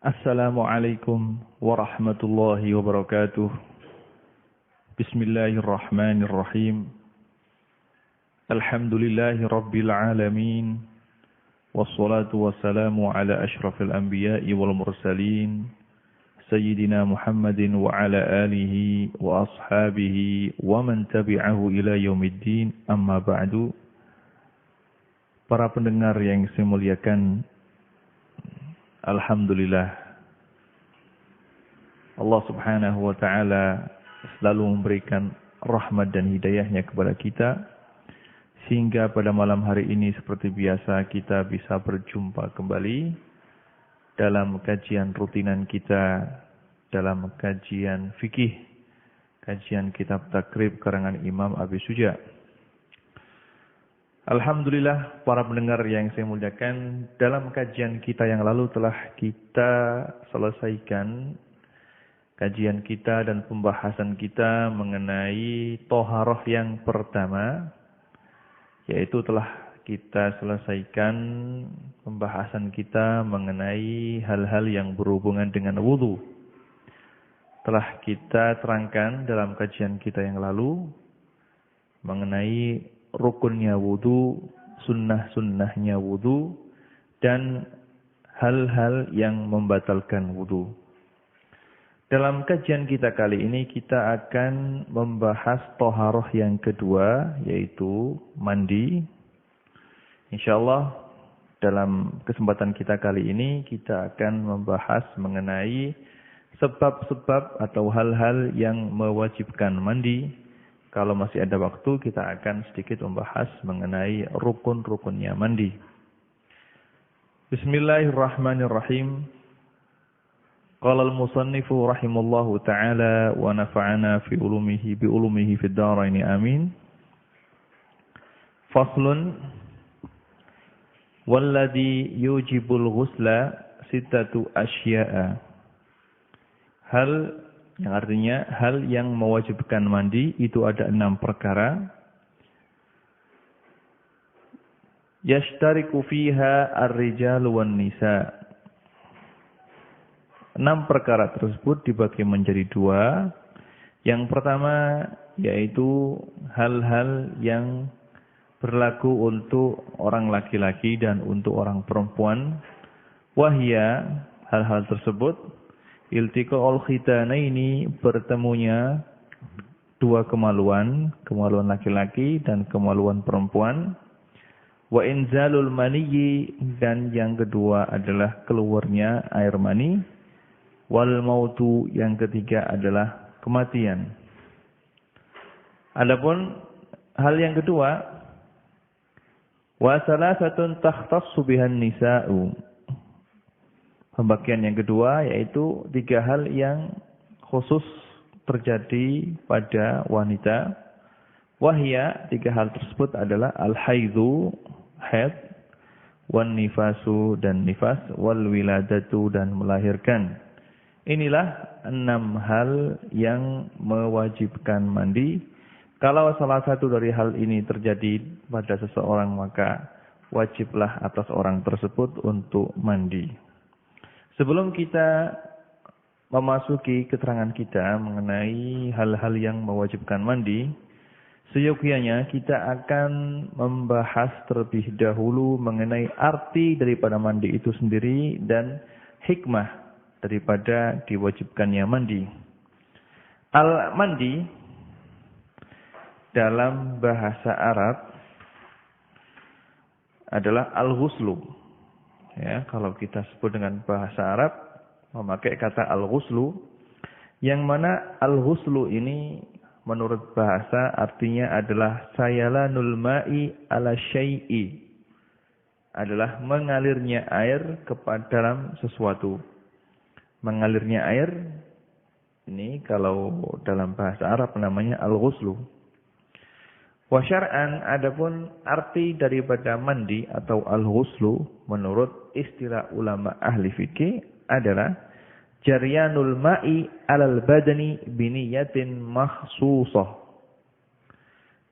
Assalamualaikum warahmatullahi wabarakatuh. Bismillahirrahmanirrahim. Alhamdulillahi rabbil alamin. Wassalatu wassalamu ala ashrafil anbiya'i wal mursalin. Sayyidina Muhammadin wa ala alihi wa ashabihi wa man tabi'ahu ila yaumiddin. Amma ba'du. Para pendengar yang saya muliakan, alhamdulillah, Allah subhanahu wa ta'ala selalu memberikan rahmat dan hidayahnya kepada kita, sehingga pada malam hari ini seperti biasa kita bisa berjumpa kembali dalam kajian rutinan kita, dalam kajian fikih, kajian kitab takrib karangan Imam Abi Suja. Alhamdulillah, para pendengar yang saya muliakan, dalam kajian kita yang lalu telah kita selesaikan kajian kita dan pembahasan kita mengenai toharoh yang pertama, yaitu telah kita selesaikan pembahasan kita mengenai hal-hal yang berhubungan dengan wudu. Telah kita terangkan dalam kajian kita yang lalu mengenai rukunnya wudu, sunnah-sunnahnya wudu, dan hal-hal yang membatalkan wudu. Dalam kajian kita kali ini kita akan membahas toharoh yang kedua, yaitu mandi. InsyaAllah dalam kesempatan kita kali ini kita akan membahas mengenai sebab-sebab atau hal-hal yang mewajibkan mandi. Kalau masih ada waktu, kita akan sedikit membahas mengenai rukun-rukunnya mandi. Bismillahirrahmanirrahim. Qala al-musannifu rahimallahu ta'ala wa nafa'ana fi ulumihi bi ulumihi fid dharain amin. Faslun walladhi yujibul ghusla sittatu asya'a. Hal yang artinya hal yang mewajibkan mandi itu ada 6 perkara. Yashtariku fiha ar-rijal wan nisa. 6 perkara tersebut dibagi menjadi 2. Yang pertama yaitu hal-hal yang berlaku untuk orang laki-laki dan untuk orang perempuan. Wahya, hal-hal tersebut iltiqa'ul khitanaini, bertemunya 2 kemaluan, kemaluan laki-laki dan kemaluan perempuan. Wa inzalul maniyyi, dan yang kedua adalah keluarnya air mani. Wal mautu, yang ketiga adalah kematian. Adapun hal yang kedua, wa salasatun takhtassu bihan nisa'u. Pembagian yang kedua yaitu 3 hal yang khusus terjadi pada wanita. Wahya, 3 hal tersebut adalah al-haidhu, haid, wan nifasu, dan nifas, wal wiladatu, dan melahirkan. Inilah 6 hal yang mewajibkan mandi. Kalau salah satu dari hal ini terjadi pada seseorang, maka wajiblah atas orang tersebut untuk mandi. Sebelum kita memasuki keterangan kita mengenai hal-hal yang mewajibkan mandi, seyogyanya kita akan membahas terlebih dahulu mengenai arti daripada mandi itu sendiri dan hikmah daripada diwajibkannya mandi. Al-mandi dalam bahasa Arab adalah al-ghuslu. Ya, kalau kita sebut dengan bahasa Arab memakai kata al-ghuslu, yang mana al-ghuslu ini menurut bahasa artinya adalah sayalanul ma'i ala syai'i, adalah mengalirnya air kepada dalam sesuatu. Mengalirnya air ini kalau dalam bahasa Arab namanya al-ghuslu. Wa syar'an, adapun arti daripada mandi atau al-ghuslu menurut istilah ulama ahli fikih adalah jaryanul ma'i alal badani biniyatin makhsusah.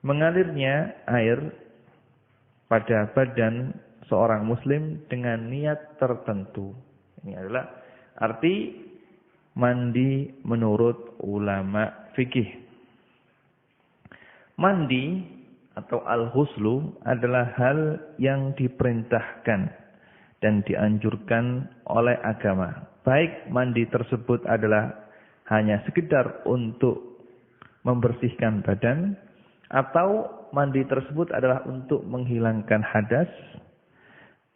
Mengalirnya air pada badan seorang muslim dengan niat tertentu. Ini adalah Arti mandi menurut ulama fikih. Mandi atau al-ghuslu adalah hal yang diperintahkan dan dianjurkan oleh agama. Baik mandi tersebut adalah hanya sekedar untuk membersihkan badan, atau mandi tersebut adalah untuk menghilangkan hadas.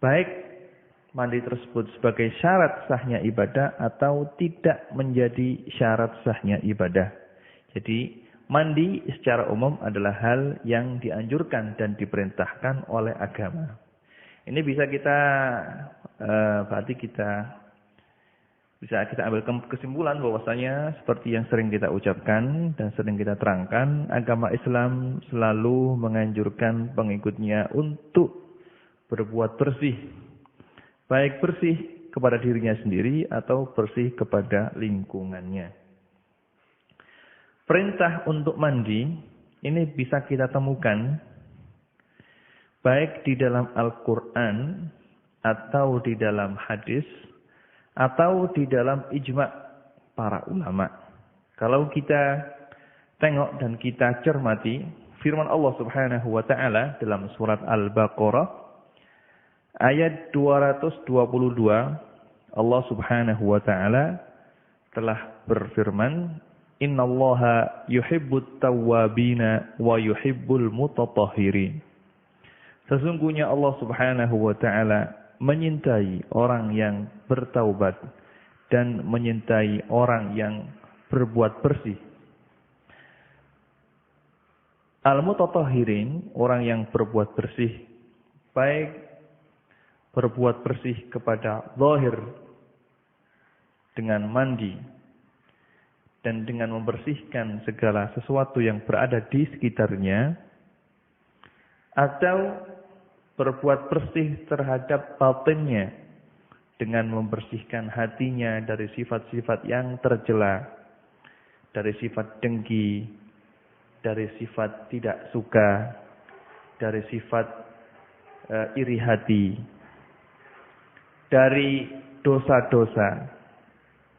Baik mandi tersebut sebagai syarat sahnya ibadah atau tidak menjadi syarat sahnya ibadah. Jadi mandi secara umum adalah hal yang dianjurkan dan diperintahkan oleh agama. Ini bisa kita bisa kita ambil kesimpulan bahwasanya seperti yang sering kita ucapkan dan sering kita terangkan, agama Islam selalu menganjurkan pengikutnya untuk berbuat bersih. Baik bersih kepada dirinya sendiri atau bersih kepada lingkungannya. Perintah untuk mandi ini bisa kita temukan baik di dalam Al-Quran atau di dalam hadis atau di dalam ijma' para ulama. Kalau kita tengok dan kita cermati firman Allah Subhanahu wa taala dalam surat Al-Baqarah ayat 222, Allah Subhanahu wa taala telah berfirman, "Innallaha yuhibbut tawwabina wa yuhibbul mutatahhirin." Sesungguhnya Allah Subhanahu wa taala menyintai orang yang bertaubat dan menyintai orang yang berbuat bersih. Al-mutatahhirin, orang yang berbuat bersih, baik berbuat bersih kepada zahir dengan mandi dan dengan membersihkan segala sesuatu yang berada di sekitarnya, atau berbuat bersih terhadap batinnya dengan membersihkan hatinya dari sifat-sifat yang tercela, dari sifat dengki, dari sifat tidak suka, dari sifat iri hati, dari dosa-dosa.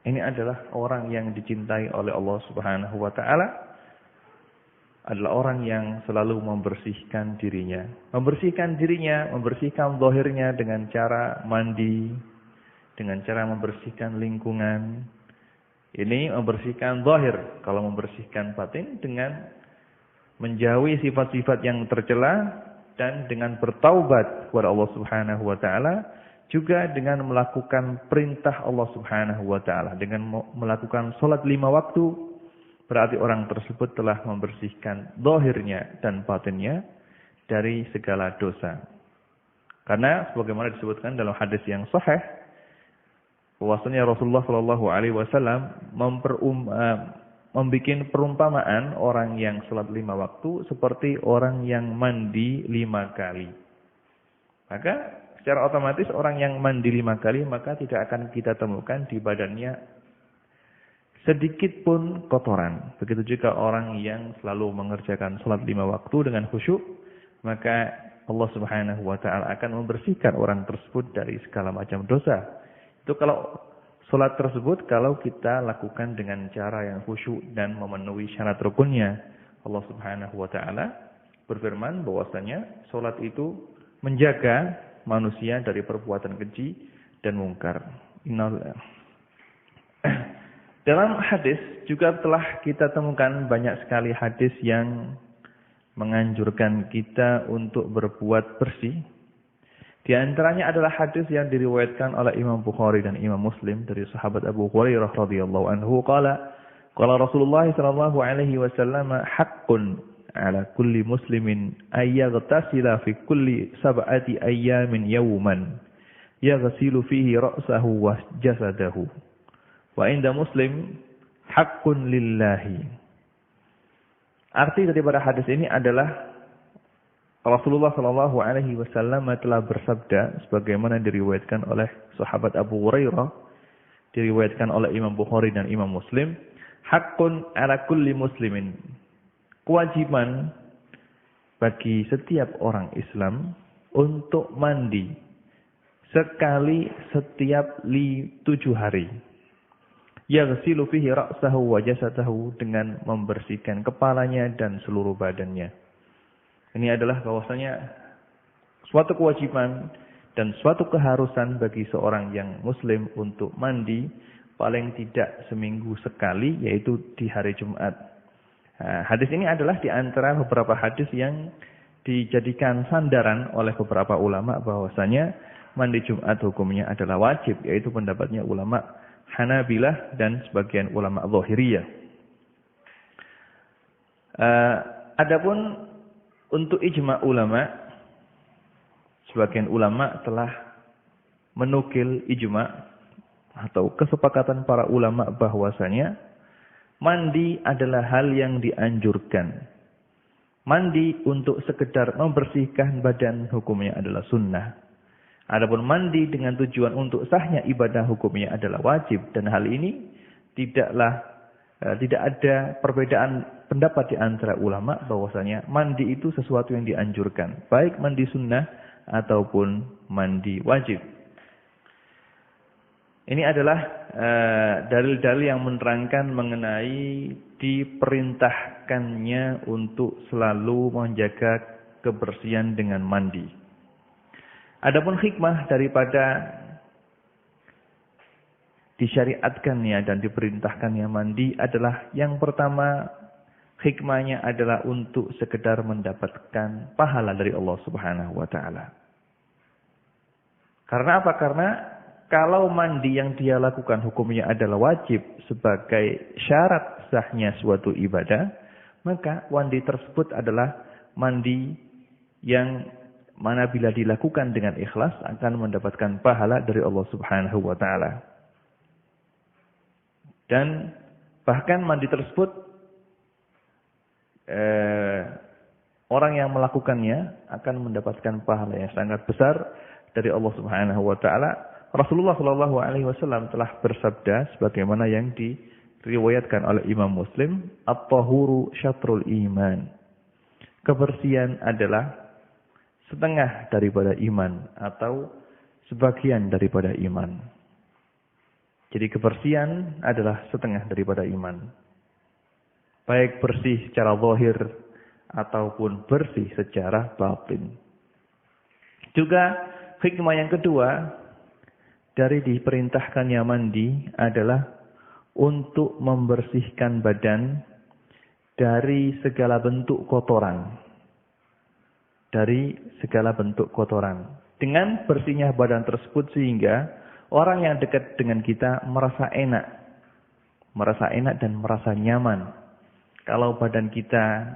Ini adalah orang yang dicintai oleh Allah Subhanahu wa taala, adalah orang yang selalu membersihkan dirinya. Membersihkan dirinya, membersihkan zahirnya dengan cara mandi, dengan cara membersihkan lingkungan. Ini membersihkan zahir. Kalau membersihkan batin dengan menjauhi sifat-sifat yang tercela dan dengan bertaubat kepada Allah Subhanahu wa taala, juga dengan melakukan perintah Allah Subhanahu wa taala, dengan melakukan salat 5 waktu. Berarti orang tersebut telah membersihkan zahirnya dan batinnya dari segala dosa. Karena sebagaimana disebutkan dalam hadis yang sahih, bahwasanya Rasulullah Shallallahu Alaihi Wasallam membuat perumpamaan orang yang salat 5 waktu seperti orang yang mandi 5 kali. Maka secara otomatis orang yang mandi 5 kali maka tidak akan kita temukan di badannya sedikit pun kotoran. Begitu juga orang yang selalu mengerjakan salat 5 waktu dengan khusyuk, maka Allah Subhanahu wa taala akan membersihkan orang tersebut dari segala macam dosa. Itu kalau salat tersebut kalau kita lakukan dengan cara yang khusyuk dan memenuhi syarat rukunnya. Allah Subhanahu wa taala berfirman bahwasanya salat itu menjaga manusia dari perbuatan keji dan mungkar. Dalam hadis juga telah kita temukan banyak sekali hadis yang menganjurkan kita untuk berbuat bersih. Di antaranya adalah hadis yang diriwayatkan oleh Imam Bukhari dan Imam Muslim dari sahabat Abu Hurairah radhiyallahu anhu qala Rasulullah sallallahu alaihi wasallam haqqun ala kulli muslimin ay yaghtasila fi kulli sab'ati ayyamin yawman yaghsilu fihi ra'sahu wa jasadahu. Wa inda Muslim haqqun lillahi. Arti daripada hadis ini adalah Rasulullah sallallahu alaihi wasallam telah bersabda sebagaimana diriwayatkan oleh sahabat Abu Hurairah, diriwayatkan oleh Imam Bukhari dan Imam Muslim, haqqun ala kulli muslimin. Kewajiban bagi setiap orang Islam untuk mandi sekali setiap 7 hari. yaghsilu fihi ra'sahu wa jasadahu, dengan membersihkan kepalanya dan seluruh badannya. Ini adalah bahwasanya suatu kewajiban dan suatu keharusan bagi seorang yang muslim untuk mandi paling tidak seminggu sekali, yaitu di hari Jumat. Hadis ini adalah di antara beberapa hadis yang dijadikan sandaran oleh beberapa ulama bahwasanya mandi Jumat hukumnya adalah wajib, yaitu pendapatnya ulama Hanabilah dan sebagian ulama Zahiriyah. Adapun untuk ijma ulama, sebagian ulama telah menukil ijma atau kesepakatan para ulama bahwasanya mandi adalah hal yang dianjurkan. Mandi untuk sekedar membersihkan badan hukumnya adalah sunnah. Adapun mandi dengan tujuan untuk sahnya ibadah hukumnya adalah wajib. Dan hal ini tidak ada perbedaan pendapat di antara ulama bahwasanya mandi itu sesuatu yang dianjurkan. Baik mandi sunnah ataupun mandi wajib. Ini adalah dalil-dalil yang menerangkan mengenai diperintahkannya untuk selalu menjaga kebersihan dengan mandi. Adapun hikmah daripada disyariatkannya dan diperintahkannya mandi adalah yang pertama, hikmahnya adalah untuk sekedar mendapatkan pahala dari Allah Subhanahu wa taala. Karena apa? Karena kalau mandi yang dia lakukan hukumnya adalah wajib sebagai syarat sahnya suatu ibadah, maka mandi tersebut adalah mandi yang mana bila dilakukan dengan ikhlas akan mendapatkan pahala dari Allah Subhanahu wa taala. Dan bahkan mandi tersebut orang yang melakukannya akan mendapatkan pahala yang sangat besar dari Allah Subhanahu wa taala. Rasulullah Shallallahu alaihi wasallam telah bersabda sebagaimana yang diriwayatkan oleh Imam Muslim, "At-tahuru syatrul iman." Kebersihan adalah setengah daripada iman atau sebagian daripada iman. Jadi kebersihan adalah setengah daripada iman. Baik bersih secara zahir ataupun bersih secara batin. Juga hikmah yang kedua dari diperintahkannya mandi adalah untuk membersihkan badan dari segala bentuk kotoran. Dari segala bentuk kotoran. Dengan bersihnya badan tersebut sehingga orang yang dekat dengan kita merasa enak. Merasa enak dan merasa nyaman. Kalau badan kita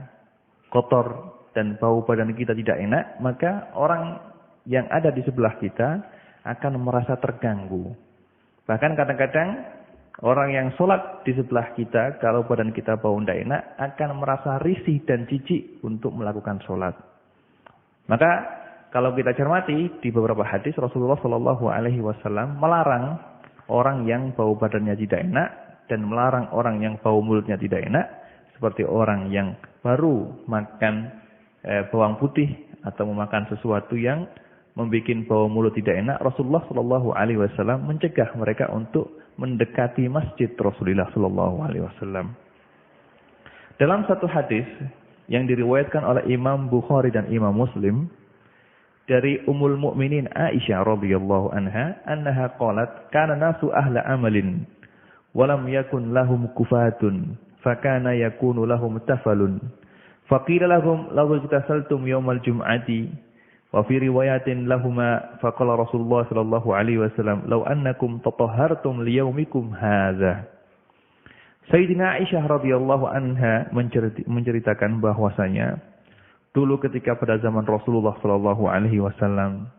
kotor dan bau badan kita tidak enak, maka orang yang ada di sebelah kita akan merasa terganggu. Bahkan kadang-kadang orang yang sholat di sebelah kita, kalau badan kita bau tidak enak, akan merasa risih dan jijik untuk melakukan sholat. Maka kalau kita cermati di beberapa hadis, Rasulullah Shallallahu alaihi wasallam melarang orang yang bau badannya tidak enak dan melarang orang yang bau mulutnya tidak enak, seperti orang yang baru makan bawang putih atau memakan sesuatu yang membuat bau mulut tidak enak. Rasulullah Shallallahu alaihi wasallam mencegah mereka untuk mendekati masjid Rasulullah Shallallahu alaihi wasallam. Dalam satu hadis yang diriwayatkan oleh Imam Bukhari dan Imam Muslim dari Ummul Mukminin Aisyah radhiyallahu anha, annaha qalat kana nasu ahla amalin wa lam yakun lahum kufatun fakana yakunu lahum tafalun faqila lahum law tasaltum yawmal jum'ati wa fi riwayatin lahumā faqala Rasulullah sallallahu alaihi wasallam law annakum tatahhartum liyaumikum hadza. Sayyidina Aisyah radhiyallahu anha menceritakan bahwasanya dulu ketika pada zaman Rasulullah sallallahu alaihi wasallam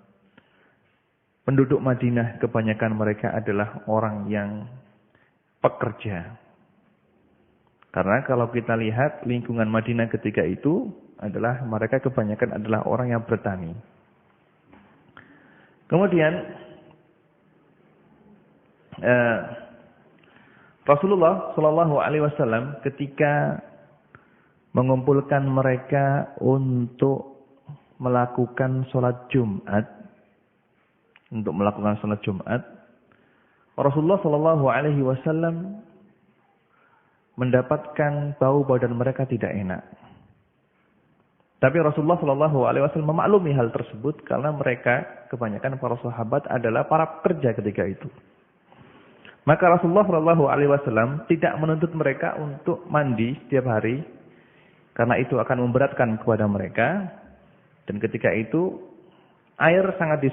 penduduk Madinah kebanyakan mereka adalah orang yang pekerja. Karena kalau kita lihat lingkungan Madinah ketika itu adalah mereka kebanyakan adalah orang yang bertani. Kemudian Rasulullah Shallallahu alaihi wasallam ketika mengumpulkan mereka untuk melakukan sholat Jumat, Rasulullah Shallallahu Alaihi Wasallam mendapatkan bau badan mereka tidak enak. Tapi Rasulullah Shallallahu Alaihi Wasallam memaklumi hal tersebut karena mereka kebanyakan para sahabat adalah para pekerja ketika itu. Maka Rasulullah Shallallahu Alaihi Wasallam tidak menuntut mereka untuk mandi setiap hari karena itu akan memberatkan kepada mereka. Dan ketika itu air sangat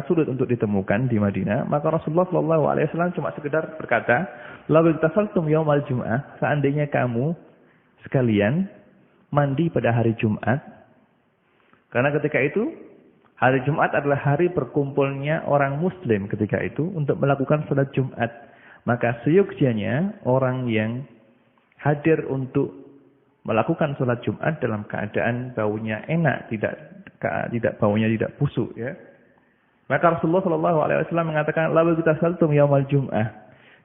sulit untuk ditemukan di Madinah. Maka Rasulullah Shallallahu Alaihi Wasallam cuma sekedar berkata, "Lau iktasaltum yaumal jum'ah," seandainya kamu sekalian mandi pada hari Jumat. Karena ketika itu hari Jumat adalah hari berkumpulnya orang Muslim ketika itu untuk melakukan salat Jumat. Maka seyogyanya orang yang hadir untuk melakukan salat Jumat dalam keadaan baunya enak, tidak baunya tidak busuk, ya. Maka Rasulullah Shallallahu Alaihi Wasallam mengatakan, "Lau iktasaltum yaumal jum'ah,"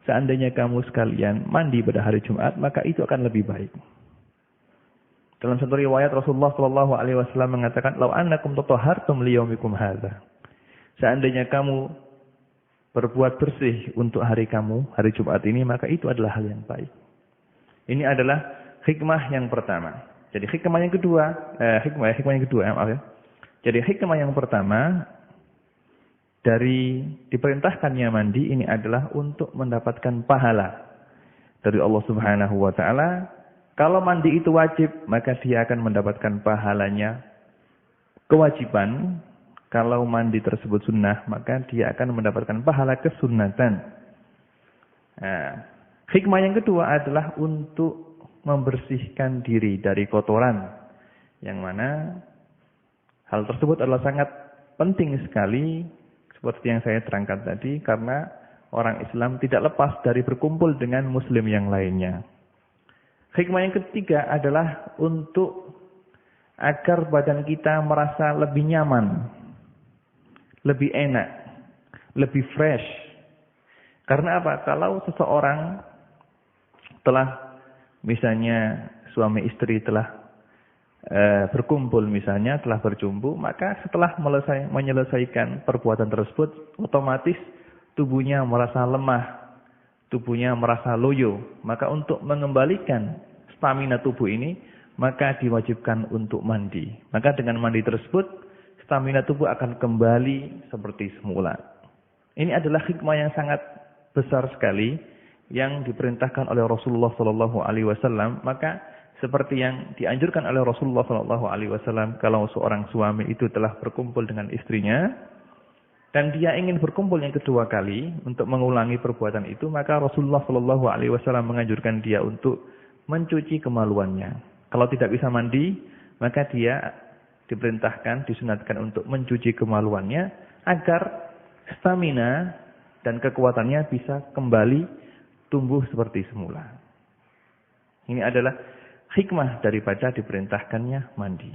seandainya kamu sekalian mandi pada hari Jumat, maka itu akan lebih baik. Dalam satu riwayat Rasulullah Shallallahu Alaihi Wasallam mengatakan, "Lau annakum tatahhartum liyaumikum hadza." Seandainya kamu berbuat bersih untuk hari kamu, hari Jumat ini, maka itu adalah hal yang baik. Ini adalah hikmah yang pertama. Jadi hikmah yang kedua, Jadi hikmah yang pertama dari diperintahkannya mandi ini adalah untuk mendapatkan pahala dari Allah Subhanahu wa taala. Kalau mandi itu wajib, maka dia akan mendapatkan pahalanya kewajiban. Kalau mandi tersebut sunnah, maka dia akan mendapatkan pahala kesunnatan. Nah, hikmah yang kedua adalah untuk membersihkan diri dari kotoran. Yang mana hal tersebut adalah sangat penting sekali, seperti yang saya terangkan tadi, karena orang Islam tidak lepas dari berkumpul dengan Muslim yang lainnya. Hikmah yang ketiga adalah untuk agar badan kita merasa lebih nyaman, lebih enak, lebih fresh. Karena apa? Kalau seseorang telah, misalnya suami istri telah berkumpul misalnya, telah berjumpa, maka setelah menyelesaikan perbuatan tersebut, otomatis tubuhnya merasa lemah. Tubuhnya merasa loyo, maka untuk mengembalikan stamina tubuh ini, maka diwajibkan untuk mandi. Maka dengan mandi tersebut, stamina tubuh akan kembali seperti semula. Ini adalah hikmah yang sangat besar sekali yang diperintahkan oleh Rasulullah Shallallahu Alaihi Wasallam. Maka seperti yang dianjurkan oleh Rasulullah Shallallahu Alaihi Wasallam, kalau seorang suami itu telah berkumpul dengan istrinya, dan dia ingin berkumpul yang kedua kali untuk mengulangi perbuatan itu, maka Rasulullah Shallallahu Alaihi Wasallam menganjurkan dia untuk mencuci kemaluannya. Kalau tidak bisa mandi, maka dia diperintahkan, disunatkan untuk mencuci kemaluannya agar stamina dan kekuatannya bisa kembali tumbuh seperti semula. Ini adalah hikmah daripada diperintahkannya mandi.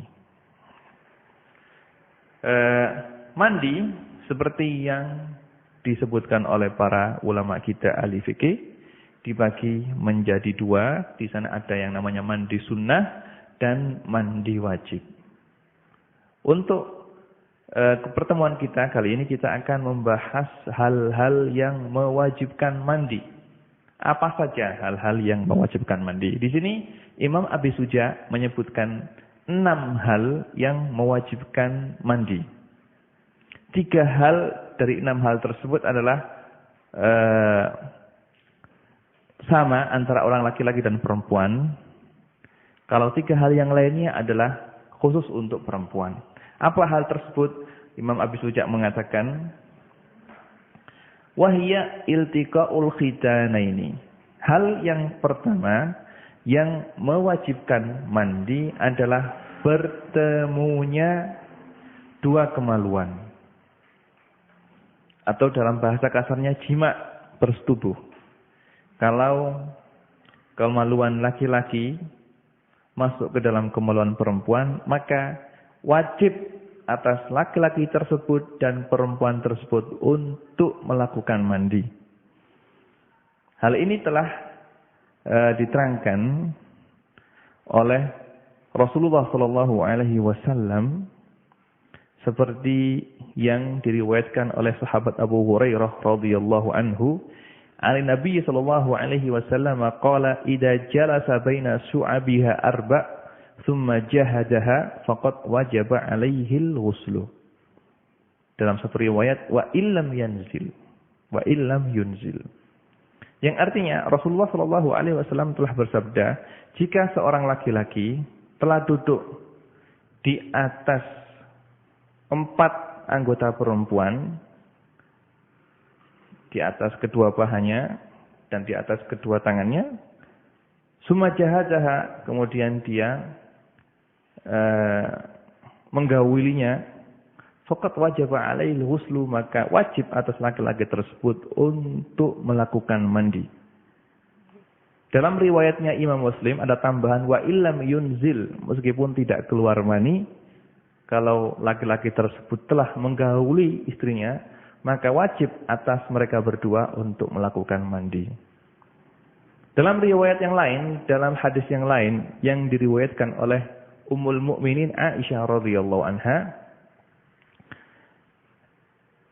Mandi seperti yang disebutkan oleh para ulama kita ahli fikih, dibagi menjadi dua. Di sana ada yang namanya mandi sunnah dan mandi wajib. Untuk pertemuan kita kali ini kita akan membahas hal-hal yang mewajibkan mandi. Apa saja hal-hal yang mewajibkan mandi? Di sini Imam Abi Suja menyebutkan 6 hal yang mewajibkan mandi. 3 hal dari 6 hal tersebut adalah sama antara orang laki-laki dan perempuan. Kalau 3 hal yang lainnya adalah khusus untuk perempuan. Apa hal tersebut? Imam Abi Suja mengatakan, wahya iltiqaul khitanaini. Hal yang pertama yang mewajibkan mandi adalah bertemunya 2 kemaluan. Atau dalam bahasa kasarnya jima, bersetubuh. Kalau kemaluan laki-laki masuk ke dalam kemaluan perempuan, maka wajib atas laki-laki tersebut dan perempuan tersebut untuk melakukan mandi. Hal ini telah diterangkan oleh Rasulullah Shallallahu Alaihi Wasallam seperti yang diriwayatkan oleh sahabat Abu Hurairah radhiyallahu anhu, "An Nabi sallallahu alaihi wasallam qala idza jalasa baina su'abiha arba' thumma jahadaha faqad wajaba 'alaihi al-ghuslu." Dalam satu riwayat wa illam yanzil, wa illam yunzil. Yang artinya Rasulullah sallallahu alaihi wasallam telah bersabda, jika seorang laki-laki telah duduk di atas 4 anggota perempuan, di atas kedua pahanya dan di atas kedua tangannya, summa jahadaha, kemudian dia menggaulinya, faqad wajaba alaihi ghuslu, maka wajib atas laki-laki tersebut untuk melakukan mandi. Dalam riwayatnya Imam Muslim ada tambahan wa illam yunzil, meskipun tidak keluar mani, kalau laki-laki tersebut telah menggauli istrinya, maka wajib atas mereka berdua untuk melakukan mandi. Dalam riwayat yang lain, dalam hadis yang lain yang diriwayatkan oleh Ummul Mukminin Aisyah radhiyallahu anha,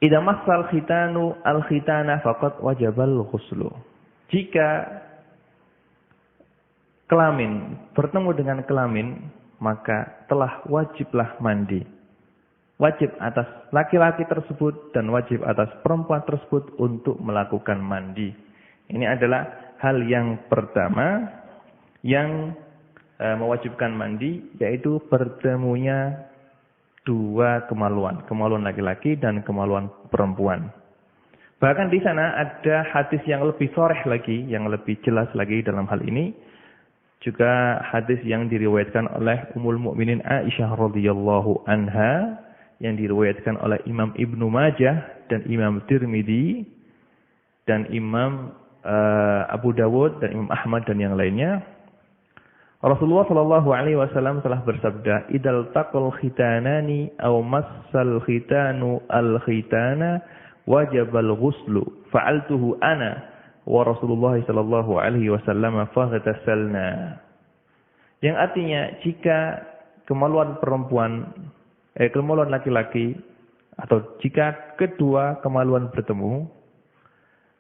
"Idza massal khitanu al-khitana faqad wajabal ghuslu." Jika kelamin bertemu dengan kelamin, maka telah wajiblah mandi. Wajib atas laki-laki tersebut dan wajib atas perempuan tersebut untuk melakukan mandi. Ini adalah hal yang pertama yang mewajibkan mandi, yaitu bertemunya dua kemaluan. Kemaluan laki-laki dan kemaluan perempuan. Bahkan di sana ada hadis yang lebih sharih lagi, yang lebih jelas lagi dalam hal ini. Juga hadis yang diriwayatkan oleh Ummul Mukminin Aisyah radhiyallahu anha, yang diriwayatkan oleh Imam Ibnu Majah dan Imam Tirmidzi dan Imam Abu Dawud dan Imam Ahmad dan yang lainnya. Rasulullah sallallahu alaihi wasallam telah bersabda, "Idal taqal khitanani aw massal khitanu al-khitana wajabal ghuslu. Fa'altuhu ana wa Rasulullah sallallahu alaihi wasallam faghtasalna." Yang artinya, jika kemaluan kemaluan laki-laki, atau jika kedua kemaluan bertemu,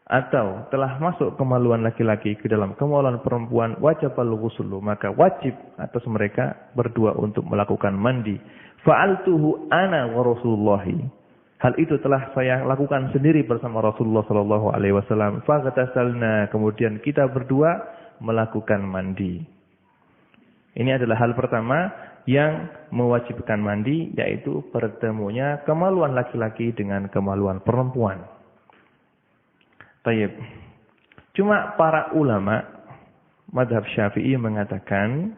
atau telah masuk kemaluan laki-laki ke dalam kemaluan perempuan, wajabal ghuslu, maka wajib atas mereka berdua untuk melakukan mandi. Fa'altuhu ana wa Rasulullah. Hal itu telah saya lakukan sendiri bersama Rasulullah sallallahu alaihi wasallam. Faghtasalna, kemudian kita berdua melakukan mandi. Ini adalah hal pertama yang mewajibkan mandi, yaitu bertemunya kemaluan laki-laki dengan kemaluan perempuan. Tayyib. Cuma para ulama mazhab Syafi'i mengatakan,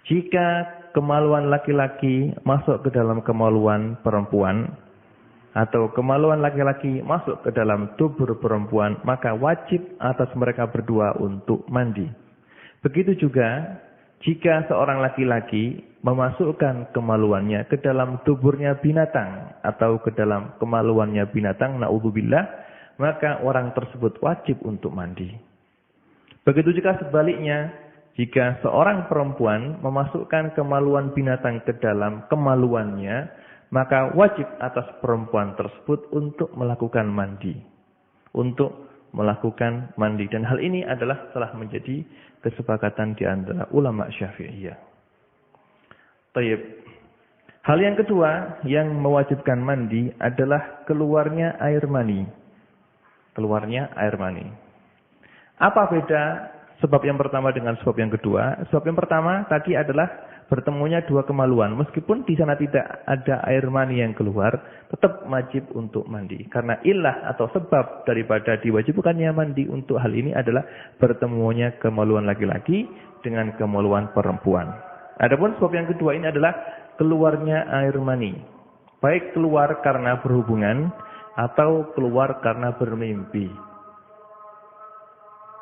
jika kemaluan laki-laki masuk ke dalam kemaluan perempuan, atau kemaluan laki-laki masuk ke dalam tubuh perempuan, maka wajib atas mereka berdua untuk mandi. Begitu juga jika seorang laki-laki memasukkan kemaluannya ke dalam tuburnya binatang, atau ke dalam kemaluannya binatang, na'udzubillah, maka orang tersebut wajib untuk mandi. Begitu juga sebaliknya, jika seorang perempuan memasukkan kemaluan binatang ke dalam kemaluannya, maka wajib atas perempuan tersebut untuk melakukan mandi. Dan hal ini adalah telah menjadi kesepakatan di antara ulama Syafi'iyah. Tayyib. Hal yang kedua yang mewajibkan mandi adalah keluarnya air mani. Apa beda sebab yang pertama dengan sebab yang kedua? Sebab yang pertama tadi adalah bertemunya dua kemaluan. Meskipun di sana tidak ada air mani yang keluar, tetap wajib untuk mandi. Karena illah atau sebab daripada diwajibkannya mandi untuk hal ini adalah bertemunya kemaluan laki-laki dengan kemaluan perempuan. Adapun sebab yang kedua ini adalah keluarnya air mani. Baik keluar karena berhubungan atau keluar karena bermimpi.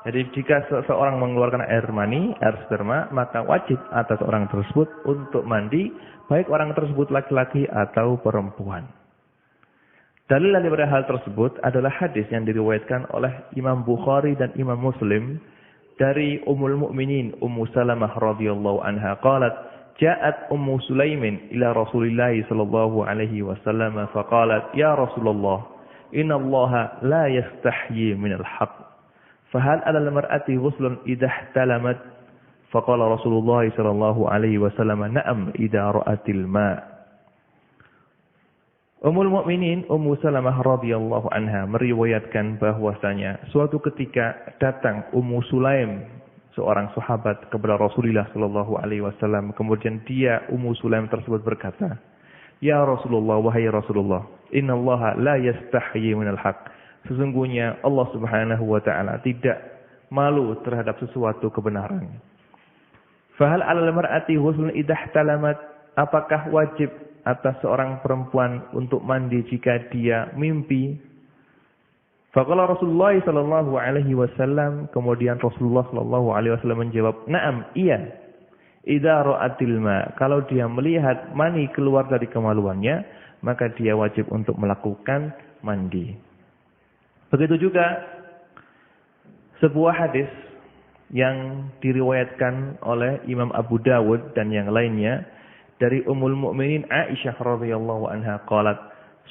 Jadi jika seseorang mengeluarkan air mani, air sperma, maka wajib atas orang tersebut untuk mandi, baik orang tersebut laki-laki atau perempuan. Dalil daripada hal tersebut adalah hadis yang diriwayatkan oleh Imam Bukhari dan Imam Muslim dari Ummul Mukminin Ummu Salamah radhiyallahu anha qalat, ja'at Ummu Sulaimin ila Rasulillah sallallahu alaihi wasallam faqalat ya Rasulullah inna Allah la yastahyi min al-haqq fahal 'ala al-mar'ati ghuslun idha ihtalamat faqala Rasulullah sallallahu alaihi wasallam na'am idha ra'atil ma'. Ummul Mukminin Ummu Salamah radhiyallahu anha meriwayatkan bahwasanya suatu ketika datang Ummu Sulaim, seorang sahabat, kepada Rasulullah sallallahu alaihi wasallam. Kemudian dia, Ummu Sulaim tersebut, berkata, "Ya Rasulullah, wahai Rasulullah, innallaha la yastahyi minal haqq." Sesungguhnya Allah Subhanahu wa taala tidak malu terhadap sesuatu kebenaran. Fahal 'alal mar'ati ghuslun idha ihtalamat? Apakah wajib atas seorang perempuan untuk mandi jika dia mimpi? Faqala Rasulullah sallallahu alaihi wasallam, kemudian Rasulullah sallallahu alaihi wasallam menjawab, "Na'am, iya. Idza ra'atil ma." Kalau dia melihat mani keluar dari kemaluannya, maka dia wajib untuk melakukan mandi. Begitu juga sebuah hadis yang diriwayatkan oleh Imam Abu Dawud dan yang lainnya dari Ummul Mukminin Aisyah radhiyallahu anha qalat,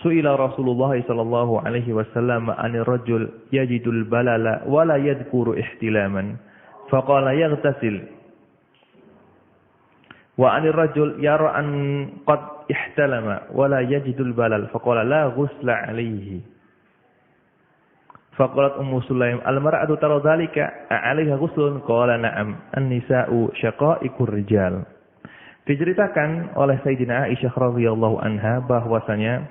"Su'ila Rasulullah sallallahu alaihi wasallam 'anil rajul yajidul balala wa la yadhkuru ihtilaman." Faqala yaghtasil. Wa 'anil rajul yara an qad ihtalama wa la yajidul balal. Faqala la ghusla 'alaihi. Faqalat Ummu Sulaim, "Al-mar'atu tara dhalika, 'alaiha ghuslun?" Qala na'am, "An-nisa'u syaqa'iqur rijal." Diceritakan oleh Sayyidina Aisyah radhiyallahu anha bahwasanya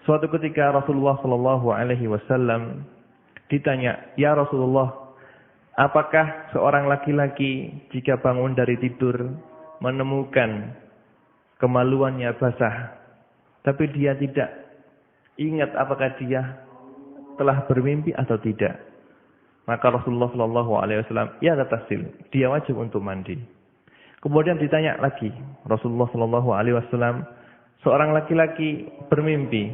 suatu ketika Rasulullah sallallahu alaihi wasallam ditanya, "Ya Rasulullah, apakah seorang laki-laki jika bangun dari tidur menemukan kemaluannya basah, tapi dia tidak ingat apakah dia telah bermimpi atau tidak?" Maka Rasulullah sallallahu alaihi wasallam, "Ya tasil, dia wajib untuk mandi." Kemudian ditanya lagi Rasulullah sallallahu alaihi wasallam, seorang laki-laki bermimpi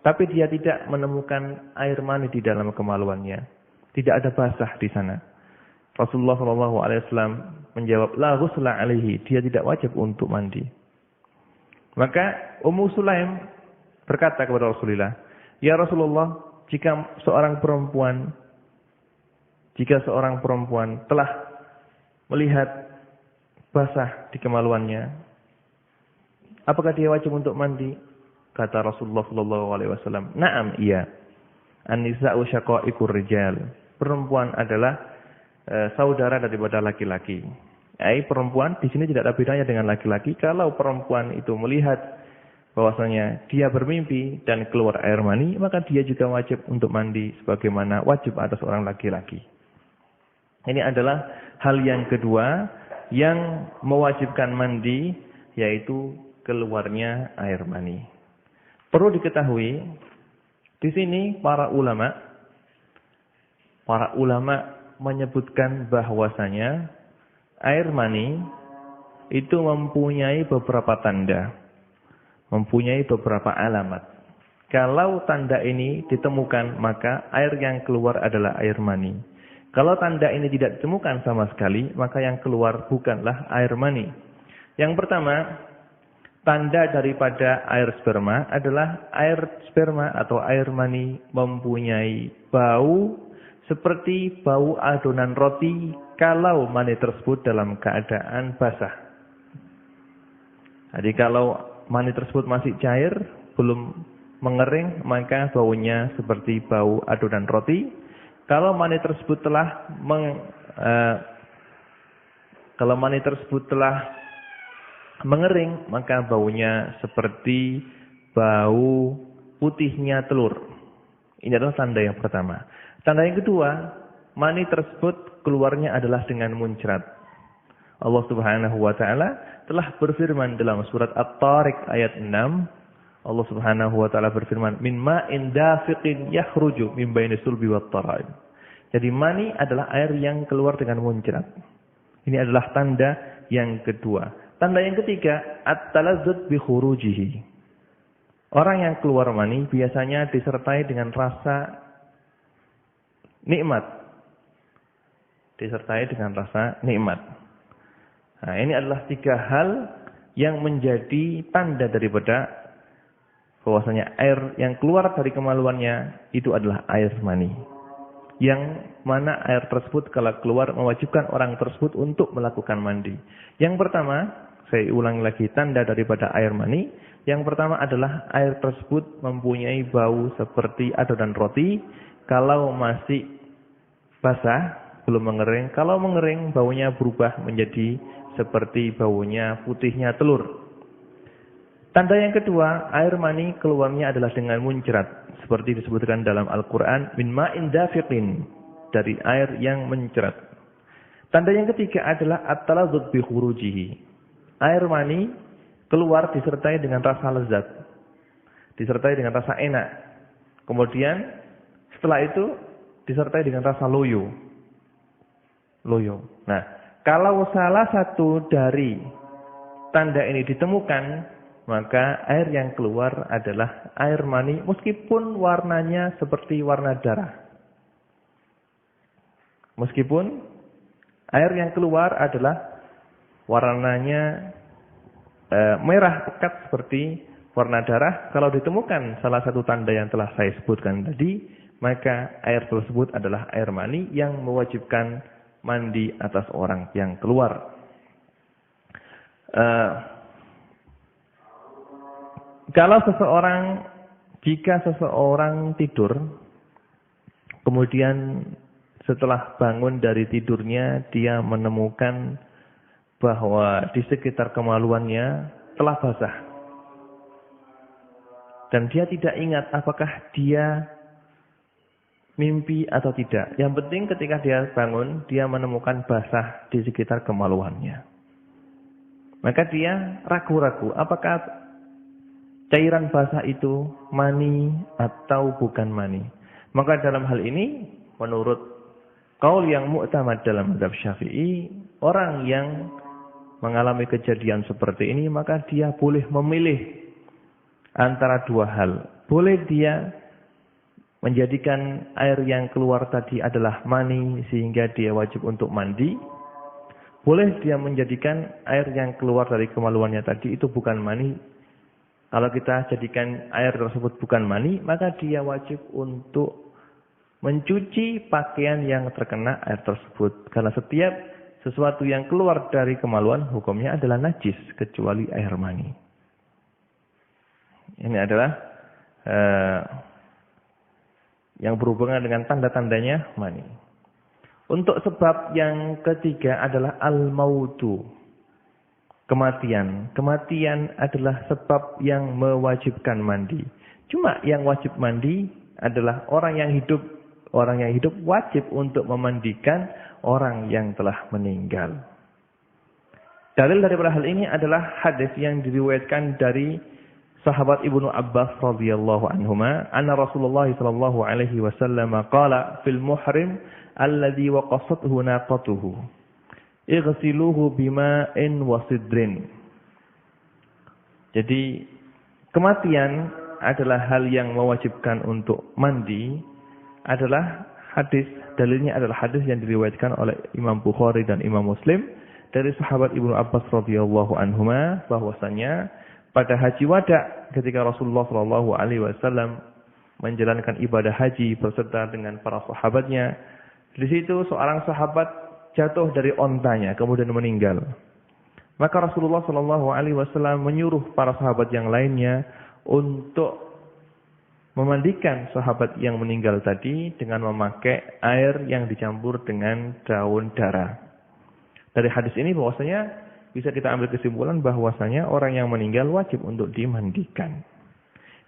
tapi dia tidak menemukan air mani di dalam kemaluannya, tidak ada basah di sana. Rasulullah sallallahu alaihi wasallam menjawab, "La ghusla 'alaihi," dia tidak wajib untuk mandi. Maka Ummu Sulaim berkata kepada Rasulullah, "Ya Rasulullah, jika seorang perempuan telah melihat basah di kemaluannya, apakah dia wajib untuk mandi?" Kata Rasulullah sallallahu alaihi wasallam, "Na'am, iya. An-nisa'u syaqa'iqur rijal." Perempuan adalah saudara daripada laki-laki. Perempuan di sini tidak ada bedanya dengan laki-laki. Kalau perempuan itu melihat bahwasanya dia bermimpi dan keluar air mani, maka dia juga wajib untuk mandi sebagaimana wajib atas orang laki-laki. Ini adalah hal yang kedua yang mewajibkan mandi, yaitu keluarnya air mani. Perlu diketahui, di sini para ulama menyebutkan bahwasanya air mani itu mempunyai beberapa tanda, mempunyai beberapa alamat. Kalau tanda ini ditemukan, maka air yang keluar adalah air mani. Kalau tanda ini tidak ditemukan sama sekali, maka yang keluar bukanlah air mani. Yang pertama, tanda daripada air sperma adalah air sperma atau air mani mempunyai bau seperti bau adonan roti kalau mani tersebut dalam keadaan basah. Jadi kalau mani tersebut masih cair, belum mengering, maka baunya seperti bau adonan roti. Kalau mani tersebut telah mengering, maka baunya seperti bau putihnya telur. Ini adalah tanda yang pertama. Tanda yang kedua, mani tersebut keluarnya adalah dengan muncrat. Allah Subhanahu wa taala telah berfirman dalam surat At-Tariq ayat 6. Allah Subhanahu wa taala berfirman, "Min ma'in dafiqin yakhruju min baini sulbi wat tara'ib." Jadi mani adalah air yang keluar dengan muncrat. Ini adalah tanda yang kedua. Tanda yang ketiga, at-talazzuz bi khurujihi. Orang yang keluar mani biasanya disertai dengan rasa nikmat. Disertai dengan rasa nikmat. Nah, ini adalah 3 hal yang menjadi tanda daripada bahwasanya air yang keluar dari kemaluannya itu adalah air mani. Yang mana air tersebut kalau keluar mewajibkan orang tersebut untuk melakukan mandi. Yang pertama, saya ulangi lagi tanda daripada air mani. Yang pertama adalah air tersebut mempunyai bau seperti adonan roti. Kalau masih basah, belum mengering. Kalau mengering, baunya berubah menjadi seperti baunya putihnya telur. Tanda yang kedua, air mani keluarnya adalah dengan muncrat. Seperti disebutkan dalam Al-Quran, min ma'in dafiqin, dari air yang mencerat. Tanda yang ketiga adalah at-taladzuz bi khurujihi. Air mani keluar disertai dengan rasa lezat, disertai dengan rasa enak. Kemudian setelah itu disertai dengan rasa loyo. Nah, kalau salah satu dari tanda ini ditemukan, maka air yang keluar adalah air mani meskipun warnanya seperti warna darah. Meskipun air yang keluar adalah warnanya merah pekat seperti warna darah. Kalau ditemukan salah satu tanda yang telah saya sebutkan tadi, maka air tersebut adalah air mani yang mewajibkan mandi atas orang yang keluar. Jika seseorang tidur, kemudian setelah bangun dari tidurnya, dia menemukan bahwa di sekitar kemaluannya telah basah. Dan dia tidak ingat apakah dia mimpi atau tidak. Yang penting ketika dia bangun, dia menemukan basah di sekitar kemaluannya. Maka dia ragu-ragu apakah cairan basah itu mani atau bukan mani. Maka dalam hal ini, menurut qaul yang mu'tamad dalam mazhab Syafi'i, orang yang mengalami kejadian seperti ini, maka dia boleh memilih antara 2 hal. Boleh dia menjadikan air yang keluar tadi adalah mani sehingga dia wajib untuk mandi. Boleh dia menjadikan air yang keluar dari kemaluannya tadi itu bukan mani. Kalau kita jadikan air tersebut bukan mani, maka dia wajib untuk mencuci pakaian yang terkena air tersebut. Karena setiap sesuatu yang keluar dari kemaluan hukumnya adalah najis, kecuali air mani. Ini adalah yang berhubungan dengan tanda-tandanya mani. Untuk sebab yang ketiga adalah al-mautu. Kematian. Kematian adalah sebab yang mewajibkan mandi. Cuma yang wajib mandi adalah orang yang hidup. Orang yang hidup wajib untuk memandikan orang yang telah meninggal. Dalil daripada hal ini adalah hadis yang diriwayatkan dari sahabat Ibnu Abbas radhiyallahu anhuma, anna Rasulullah sallallahu alaihi wasallam qala fil muhrim alladhi waqasathu naqatuhu ighsiluhu bima'in wa sidrin. Jadi kematian adalah hal yang mewajibkan untuk mandi, adalah hadis, dalilnya adalah hadis yang diriwayatkan oleh Imam Bukhari dan Imam Muslim dari sahabat Ibnu Abbas radhiyallahu anhuma, bahwasanya pada haji wada ketika Rasulullah sallallahu alaihi wasallam menjalankan ibadah haji beserta dengan para sahabatnya, di situ seorang sahabat jatuh dari ontanya kemudian meninggal. Maka Rasulullah sallallahu alaihi wasallam menyuruh para sahabat yang lainnya untuk memandikan sahabat yang meninggal tadi dengan memakai air yang dicampur dengan daun dara. Dari hadis ini bahwasanya bisa kita ambil kesimpulan bahwasanya orang yang meninggal wajib untuk dimandikan.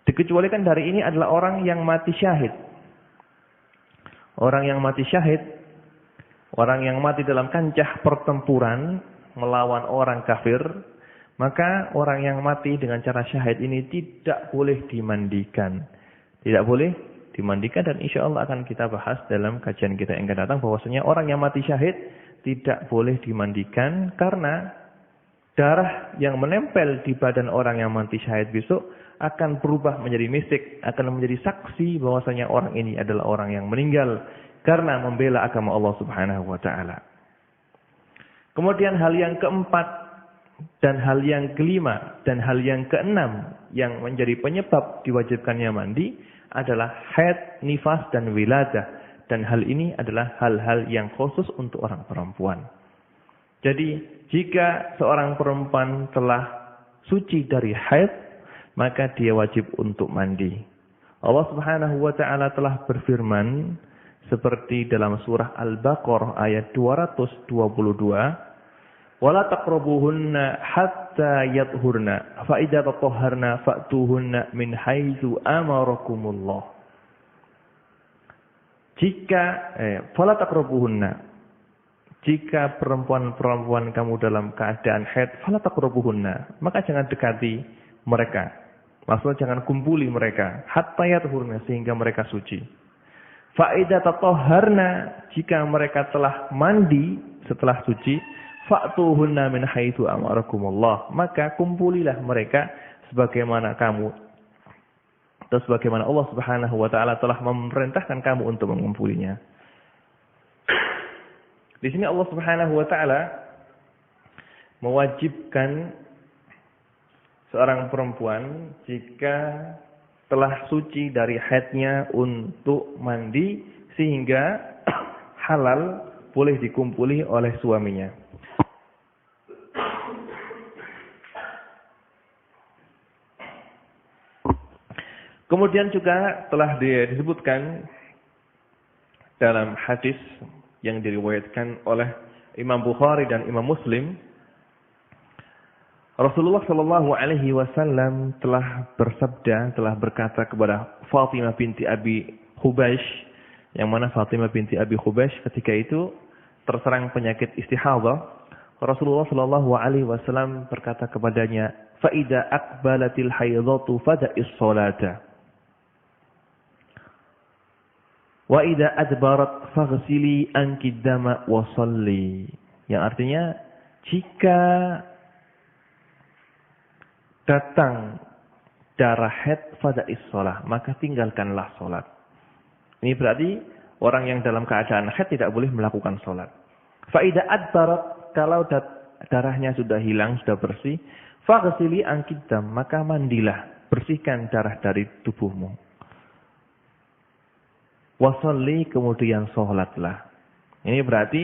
Dikecualikan dari ini adalah orang yang mati syahid. Orang yang mati syahid, orang yang mati dalam kancah pertempuran melawan orang kafir, maka orang yang mati dengan cara syahid ini tidak boleh dimandikan. Tidak boleh dimandikan, dan insya Allah akan kita bahas dalam kajian kita yang akan datang bahwasanya orang yang mati syahid tidak boleh dimandikan karena darah yang menempel di badan orang yang mati syahid besok akan berubah menjadi misik, akan menjadi saksi bahwasanya orang ini adalah orang yang meninggal karena membela agama Allah Subhanahu wa taala. Kemudian hal yang keempat dan hal yang kelima dan hal yang keenam yang menjadi penyebab diwajibkannya mandi adalah haid, nifas, dan wiladah. Dan hal ini adalah hal-hal yang khusus untuk orang perempuan. Jadi, jika seorang perempuan telah suci dari haid, maka dia wajib untuk mandi. Allah Subhanahu wa taala telah berfirman seperti dalam surah Al-Baqarah ayat 222, "Wala taqrabuhunna hatta yadhurna, fa idza tatahharna fa'tuhunna min haitsu amarakumullah." Fala taqrabuhunna. Jika perempuan-perempuan kamu dalam keadaan haid, fala taqrabuhunna, maka jangan dekati mereka. Maksudnya jangan kumpuli mereka hatta yadhurna, sehingga mereka suci. Fa idza tatahharna, jika mereka telah mandi setelah suci, fa'tuhunna min haitsu amarakumullah, maka kumpulilah mereka sebagaimana kamu atau sebagaimana Allah Subhanahu wa taala telah memerintahkan kamu untuk mengumpulinya. Di sini Allah Subhanahu wa taala mewajibkan seorang perempuan jika telah suci dari haidnya untuk mandi sehingga halal boleh dikumpuli oleh suaminya. Kemudian juga telah disebutkan dalam hadis yang diriwayatkan oleh Imam Bukhari dan Imam Muslim, Rasulullah Shallallahu Alaihi Wasallam telah bersabda, telah berkata kepada Fatimah binti Abi Hubaysh, yang mana Fatimah binti Abi Hubaysh ketika itu terserang penyakit istihadah. Rasulullah Shallallahu Alaihi Wasallam berkata kepadanya, "Faida akbalatil haidatu fada'is salata. Wa idza adbarat faghsili anki dama wa shalli." Yang artinya, jika datang darah haid fada'is shalah, maka tinggalkanlah salat. Ini berarti orang yang dalam keadaan haid tidak boleh melakukan salat. Fa idza adbarat, kalau darahnya sudah hilang, sudah bersih, faghsili anki dam, maka mandilah, bersihkan darah dari tubuhmu. Wasalli, kemudian sholatlah. Ini berarti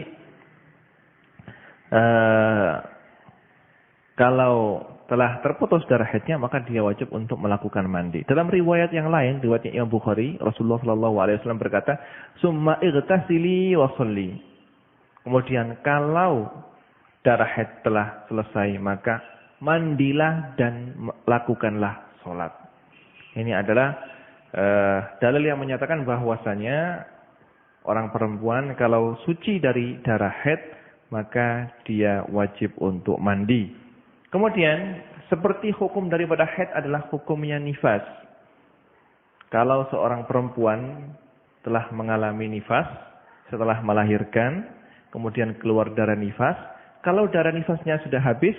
kalau telah terputus darah haidnya, maka dia wajib untuk melakukan mandi. Dalam riwayat yang lain, riwayatnya Imam Bukhari, Rasulullah SAW berkata, "Summa ightasili wasalli." Kemudian kalau darah haid telah selesai, maka mandilah dan lakukanlah sholat. Ini adalah dalil yang menyatakan bahwasanya orang perempuan kalau suci dari darah haid, maka dia wajib untuk mandi. Kemudian seperti hukum daripada haid adalah hukumnya nifas. Kalau seorang perempuan telah mengalami nifas setelah melahirkan, kemudian keluar darah nifas, kalau darah nifasnya sudah habis,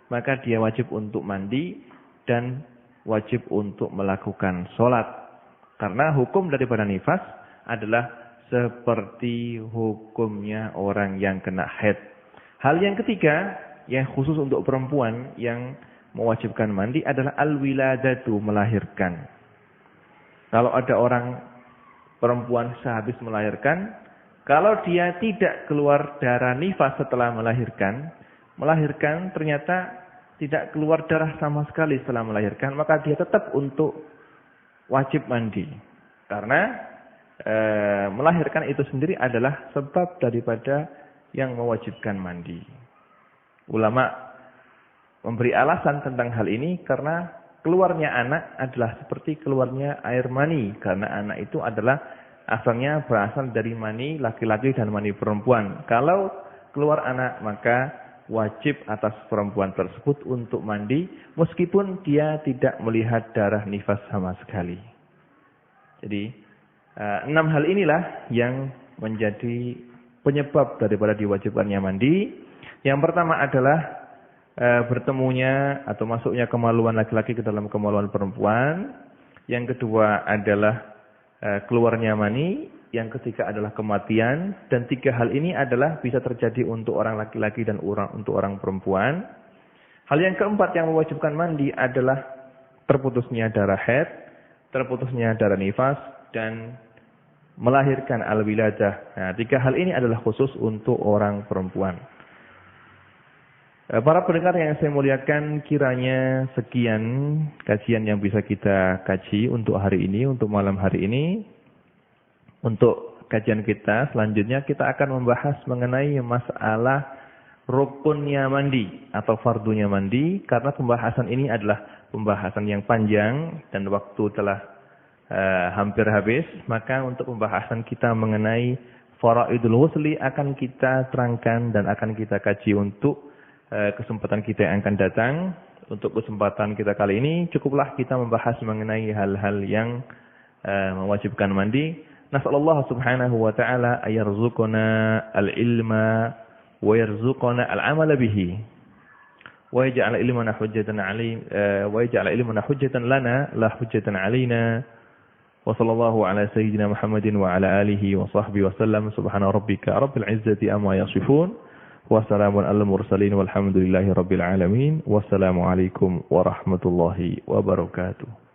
maka dia wajib untuk mandi dan wajib untuk melakukan sholat. Karena hukum daripada nifas adalah seperti hukumnya orang yang kena haid. Hal yang ketiga, yang khusus untuk perempuan yang mewajibkan mandi adalah al-wiladatu, melahirkan. Kalau ada orang perempuan sehabis melahirkan, kalau dia tidak keluar darah nifas setelah melahirkan ternyata tidak keluar darah sama sekali setelah melahirkan, maka dia tetap untuk wajib mandi. Karena melahirkan itu sendiri adalah sebab daripada yang mewajibkan mandi. Ulama memberi alasan tentang hal ini karena keluarnya anak adalah seperti keluarnya air mani. Karena anak itu adalah asalnya berasal dari mani laki-laki dan mani perempuan. Kalau keluar anak, maka wajib atas perempuan tersebut untuk mandi meskipun dia tidak melihat darah nifas sama sekali. Jadi 6 hal inilah yang menjadi penyebab daripada diwajibkannya mandi. Yang pertama adalah bertemunya atau masuknya kemaluan laki-laki ke dalam kemaluan perempuan. Yang kedua adalah keluarnya mani, yang ketiga adalah kematian, dan 3 hal ini adalah bisa terjadi untuk orang laki-laki dan untuk orang perempuan. Hal yang keempat yang mewajibkan mandi adalah terputusnya darah haid, terputusnya darah nifas, dan melahirkan al-wiladah. Nah, 3 hal ini adalah khusus untuk orang perempuan. Para pendengar yang saya muliakan, kiranya sekian kajian yang bisa kita kaji untuk hari ini, untuk malam hari ini. Untuk kajian kita selanjutnya kita akan membahas mengenai masalah rukunnya mandi atau fardunya mandi, karena pembahasan ini adalah pembahasan yang panjang dan waktu telah hampir habis. Maka untuk pembahasan kita mengenai faraidul ghusli akan kita terangkan dan akan kita kaji untuk kesempatan kita yang akan datang. Untuk kesempatan kita kali ini cukuplah kita membahas mengenai hal-hal yang mewajibkan mandi. Nasallallahu subhanahu wa ta'ala ayarzuqana al-ilma wa yarzuqana al-amala bihi wa yaj'al ilmana hujjatan wa yaj'al ilmana hujjatan lana la hujjatan alaina. Wa sallallahu ala sayyidina Muhammadin wa ala alihi wa sahbihi wa sallam. Subhana rabbika rabbil izzati amma yasifun. Wassalamun ala mursalin walhamdulillahi rabbil alamin. Wassalamualaikum warahmatullahi wabarakatuh.